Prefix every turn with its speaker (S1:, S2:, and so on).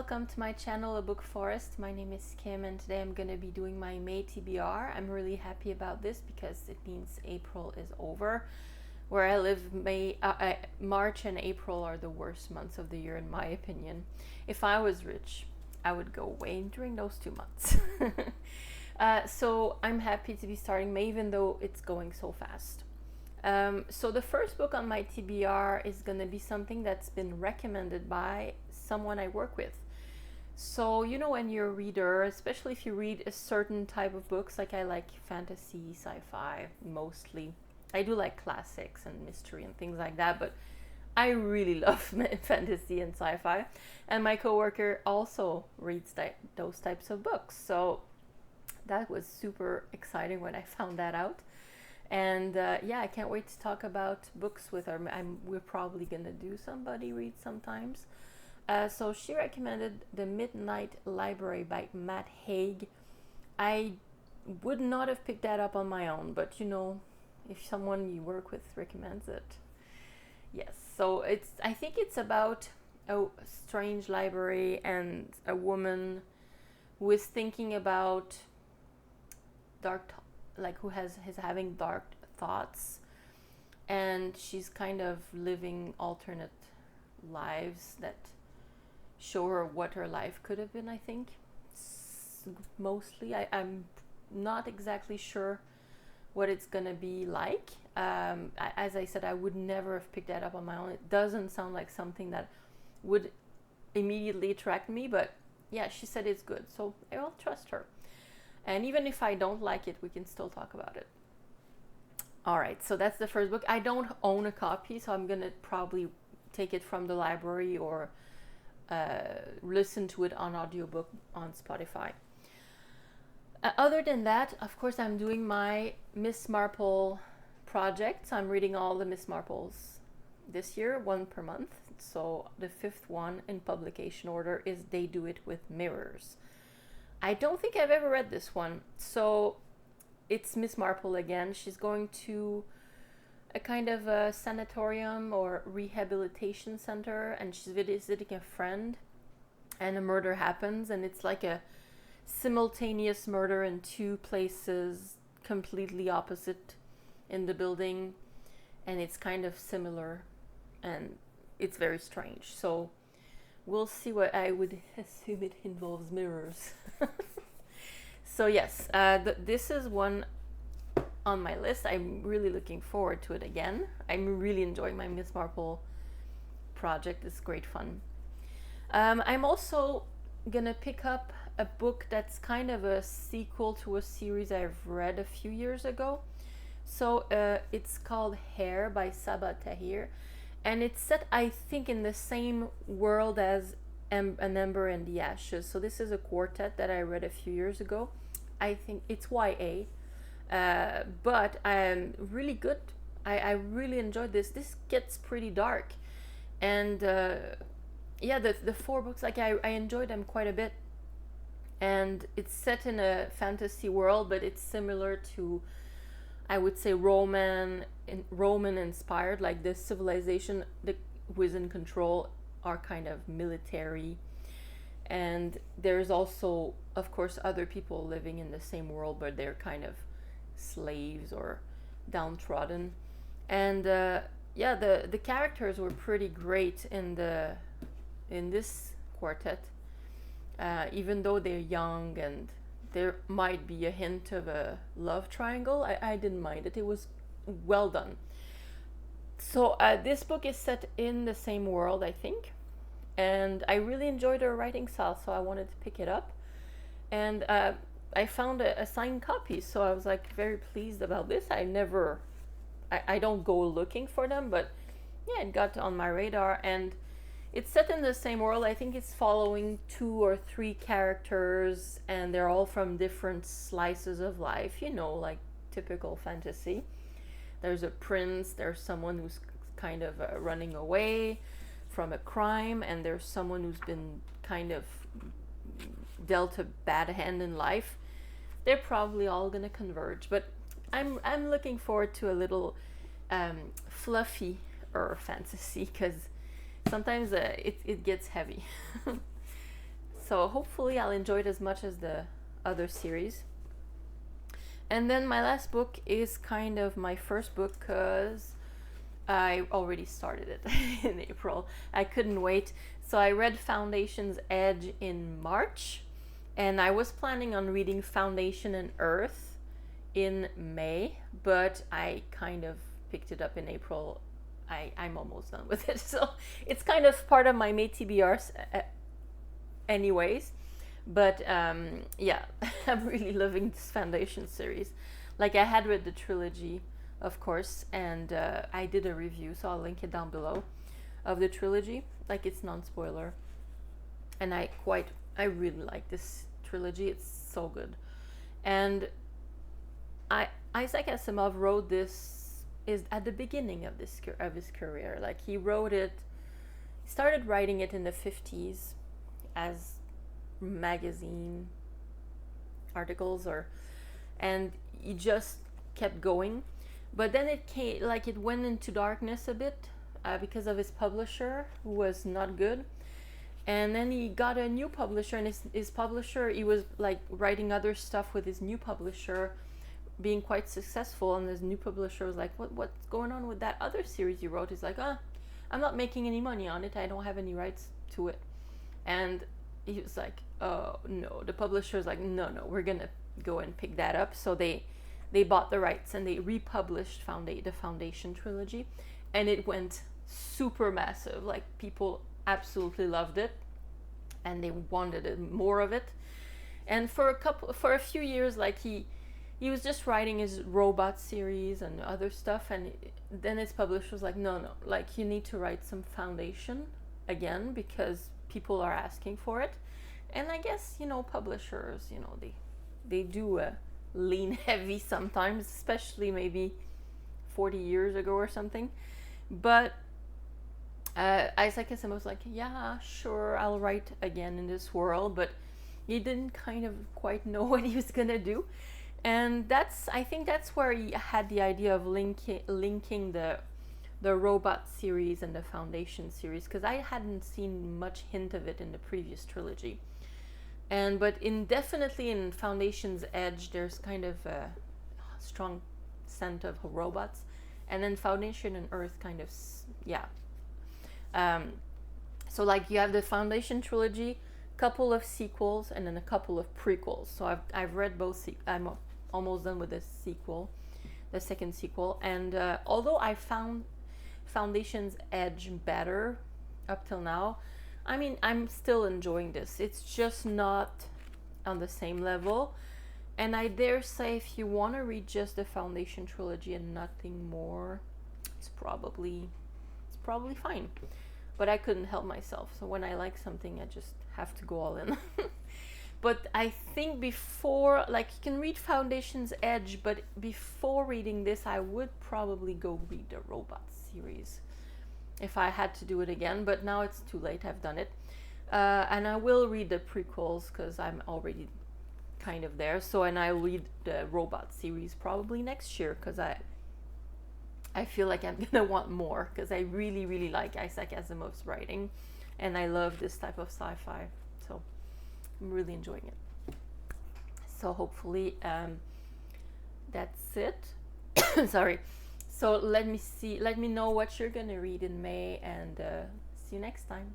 S1: welcome to my channel, A Book Forest. My name is Kim and today I'm going to be doing my May TBR. I'm really happy about this because it means April is over. Where I live, March and April are the worst months of the year in my opinion. If I was rich, I would go away during those 2 months. So I'm happy to be starting May even though it's going so fast. So the first book on my TBR is going to be something that's been recommended by someone I work with. So, you know, when you're a reader, especially if you read a certain type of books, like I like fantasy, sci-fi, mostly. I do like classics and mystery and things like that, but I really love fantasy and sci-fi. And my coworker also reads those types of books. So that was super exciting when I found that out. And yeah, I can't wait to talk about books with her. We're probably gonna do Somebody Read sometimes. So she recommended The Midnight Library by Matthaig. I would not have picked that up on my own, but you know, if someone you work with recommends it. Yes, so I think it's about a strange library and a woman who is thinking about who is having dark thoughts, and she's kind of living alternate lives that show her what her life could have been. I think mostly I'm not exactly sure what it's gonna be like. As I said, I would never have picked that up on my own. It doesn't sound like something that would immediately attract me, but yeah, she said it's good, so I will trust her. And even if I don't like it, we can still talk about it. All right, so that's the first book. I don't own a copy, so I'm gonna probably take it from the library or listen to it on audiobook on Spotify. Other than that, of course, I'm doing my Miss Marple project. So I'm reading all the Miss Marples this year, one per month. So the fifth one in publication order is They Do It With Mirrors. I don't think I've ever read this one. So it's Miss Marple again. She's going to a kind of a sanatorium or rehabilitation center, and she's visiting a friend, and a murder happens, and it's like a simultaneous murder in two places completely opposite in the building, and it's kind of similar and it's very strange. So we'll see. What I would assume it involves mirrors. So yes, this is one on my list. I'm really looking forward to it again. I'm really enjoying my Miss Marple project. It's great fun. I'm also gonna pick up a book that's kind of a sequel to a series I've read a few years ago. So it's called Hair by Sabaa Tahir, and it's set, I think, in the same world as An Ember in the Ashes. So this is a quartet that I read a few years ago. I think it's YA, but really good. I really enjoyed this. This gets pretty dark, and yeah, the four books, like I enjoyed them quite a bit. And it's set in a fantasy world, but it's similar to, I would say, Roman inspired. Like the civilization that was in control are kind of military, and there's also, of course, other people living in the same world, but they're kind of slaves or downtrodden. And yeah, the characters were pretty great in this quartet. Even though they're young and there might be a hint of a love triangle, I didn't mind it. It was well done. So this book is set in the same world, I think, and I really enjoyed her writing style, so I wanted to pick it up. And I found a signed copy, so I was like very pleased about this. I don't go looking for them, but yeah, it got on my radar. And it's set in the same world. I think it's following 2 or 3 characters, and they're all from different slices of life, you know, like typical fantasy. There's a prince, there's someone who's kind of running away from a crime, and there's someone who's been kind of dealt a bad hand in life. They're probably all gonna converge, but I'm looking forward to a little fluffy or fantasy, because sometimes it gets heavy. So hopefully I'll enjoy it as much as the other series. And then my last book is kind of my first book because I already started it in April. I couldn't wait. So I read Foundation's Edge in March, and I was planning on reading Foundation and Earth in May, but I kind of picked it up in April. I'm almost done with it. So it's kind of part of my May TBRs anyways. But yeah, I'm really loving this Foundation series. Like, I had read the trilogy, of course, and I did a review, so I'll link it down below, of the trilogy. Like, it's non-spoiler, and I really like this trilogy. It's so good. And Isaac Asimov wrote this is at the beginning of his career. Like, he started writing it in the 50s as magazine articles, and he just kept going. But then it went into darkness a bit because of his publisher, who was not good. And then he got a new publisher, and his publisher, he was like writing other stuff with his new publisher, being quite successful. And his new publisher was like, what's going on with that other series you wrote? He's like, I'm not making any money on it. I don't have any rights to it. And he was like, oh no. The publisher was like, no, we're gonna go and pick that up. So they bought the rights, and they republished the Foundation trilogy, and it went super massive. Like, people absolutely loved it, and they wanted more of it. And for a few years, like, he was just writing his robot series and other stuff, and then his publisher was like, no, like, you need to write some Foundation again, because people are asking for it. And I guess, publishers, they do lean heavy sometimes, especially maybe 40 years ago or something. But Isaac Asimov was like, yeah, sure, I'll write again in this world, but he didn't kind of quite know what he was gonna do. And I think that's where he had the idea of linking the robot series and the Foundation series, because I hadn't seen much hint of it in the previous trilogy. But definitely in Foundation's Edge, there's kind of a strong scent of robots, and then Foundation and Earth kind of, yeah. So like, you have the Foundation trilogy, couple of sequels, and then a couple of prequels. So I've read both. I'm almost done with the second sequel, and although I found Foundation's Edge better up till now, I mean, I'm still enjoying this. It's just not on the same level. And I dare say, if you want to read just the Foundation trilogy and nothing more, it's probably fine. But I couldn't help myself. So when I like something, I just have to go all in. But I think before, like, you can read Foundation's Edge, but before reading this, I would probably go read the robot series if I had to do it again. But now it's too late. I've done it. And I will read the prequels because I'm already kind of there. And I'll read the robot series probably next year, because I feel like I'm gonna want more, because I really, really like Isaac Asimov's writing, and I love this type of sci-fi. So I'm really enjoying it. So hopefully that's it. Sorry. So let me know what you're gonna read in May, and see you next time.